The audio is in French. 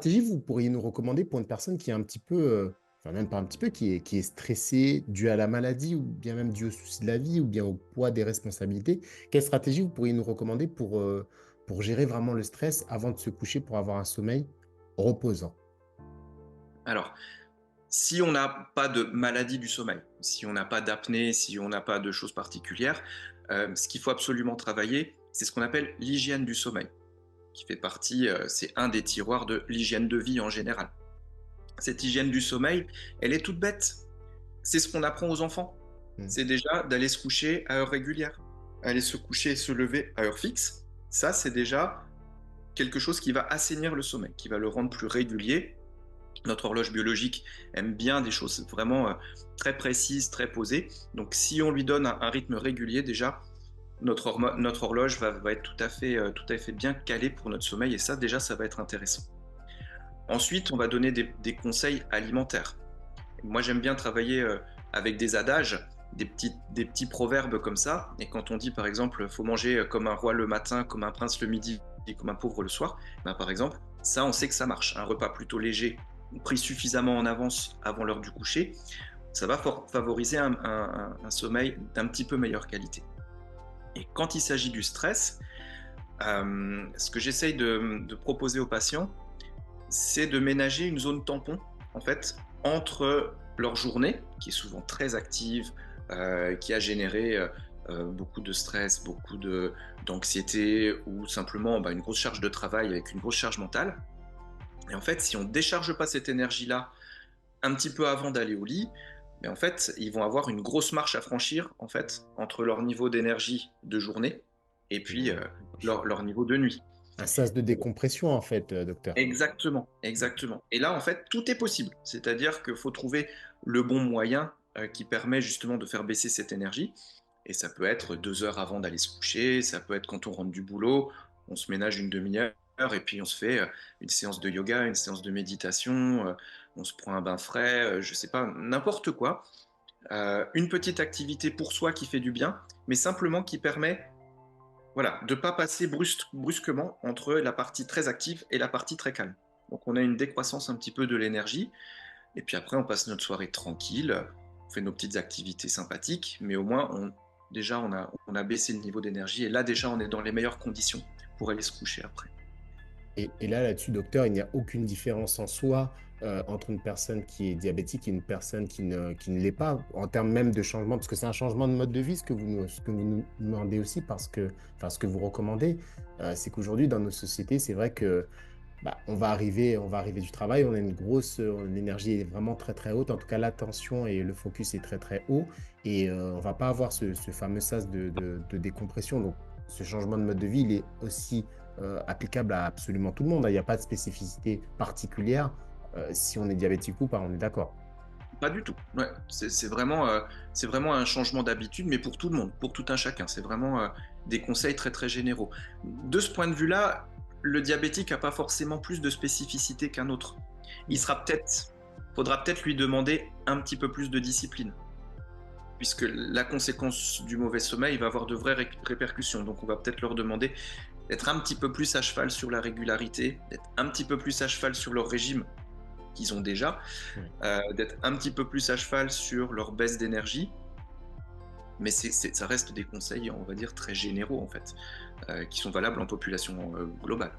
stratégie vous pourriez nous recommander pour une personne qui est un petit peu, enfin même pas un petit peu, qui est stressée, due à la maladie ou bien même due aux soucis de la vie ou bien au poids des responsabilités? Quelle stratégie vous pourriez nous recommander pour gérer vraiment le stress avant de se coucher pour avoir un sommeil reposant? Alors, si on n'a pas de maladie du sommeil, si on n'a pas d'apnée, si on n'a pas de choses particulières, ce qu'il faut absolument travailler, c'est ce qu'on appelle l'hygiène du sommeil, qui fait partie, c'est un des tiroirs de l'hygiène de vie en général. Cette hygiène du sommeil, elle est toute bête. C'est ce qu'on apprend aux enfants. Mmh. C'est déjà d'aller se coucher à heure régulière. Aller se coucher et se lever à heure fixe, ça c'est déjà quelque chose qui va assainir le sommeil, qui va le rendre plus régulier. Notre horloge biologique aime bien des choses vraiment très précises, très posées. Donc si on lui donne un rythme régulier, déjà, notre horloge va être tout à fait bien calée pour notre sommeil. Et ça, déjà, ça va être intéressant. Ensuite, on va donner des conseils alimentaires. Moi, j'aime bien travailler avec des adages, des petits proverbes comme ça. Et quand on dit, par exemple, faut manger comme un roi le matin, comme un prince le midi et comme un pauvre le soir, ben, par exemple, ça, on sait que ça marche. Un repas plutôt léger, pris suffisamment en avance avant l'heure du coucher, ça va favoriser un sommeil d'un petit peu meilleure qualité. Et quand il s'agit du stress, ce que j'essaye de proposer aux patients, c'est de ménager une zone tampon, en fait, entre leur journée, qui est souvent très active, qui a généré beaucoup de stress, d'anxiété ou simplement une grosse charge de travail avec une grosse charge mentale. Et en fait, si on ne décharge pas cette énergie-là un petit peu avant d'aller au lit, mais en fait, ils vont avoir une grosse marche à franchir en fait, entre leur niveau d'énergie de journée et puis leur niveau de nuit. Un sas de décompression en fait, docteur? Exactement, exactement. Et là, en fait, tout est possible. C'est-à-dire qu'il faut trouver le bon moyen qui permet justement de faire baisser cette énergie. Et ça peut être 2 heures avant d'aller se coucher, ça peut être quand on rentre du boulot, on se ménage une demi-heure et puis on se fait une séance de yoga, une séance de méditation, on se prend un bain frais, je sais pas, n'importe quoi. Une petite activité pour soi qui fait du bien, mais simplement qui permet voilà, de ne pas passer brusquement entre la partie très active et la partie très calme. Donc on a une décroissance un petit peu de l'énergie, et puis après on passe notre soirée tranquille, on fait nos petites activités sympathiques, mais au moins déjà on a baissé le niveau d'énergie, et là déjà on est dans les meilleures conditions pour aller se coucher après. Et là, là-dessus, docteur, il n'y a aucune différence en soi, entre une personne qui est diabétique et une personne qui ne l'est pas, en termes même de changement? Parce que c'est un changement de mode de vie, ce que vous nous demandez aussi parce que enfin, ce que vous recommandez, c'est qu'aujourd'hui, dans nos sociétés, c'est vrai que, bah, on va arriver du travail, on a une grosse, l'énergie est vraiment très, très haute. En tout cas, l'attention et le focus est très, très haut et on va pas avoir ce fameux sas de décompression. Donc ce changement de mode de vie, il est aussi, applicable à absolument tout le monde, hein. Il y a pas de spécificité particulière, si on est diabétique ou pas, on est d'accord? Pas du tout. Ouais, c'est vraiment un changement d'habitude, mais pour tout le monde, pour tout un chacun. C'est vraiment des conseils très très généraux. De ce point de vue-là, le diabétique n'a pas forcément plus de spécificité qu'un autre. Il Mmh. sera peut-être, faudra peut-être lui demander un petit peu plus de discipline, puisque la conséquence du mauvais sommeil va avoir de vraies répercussions. Donc on va peut-être leur demander d'être un petit peu plus à cheval sur la régularité, d'être un petit peu plus à cheval sur leur régime qu'ils ont déjà, Ouais. d'être un petit peu plus à cheval sur leur baisse d'énergie, mais ça reste des conseils, on va dire, très généraux en fait, qui sont valables en population globale.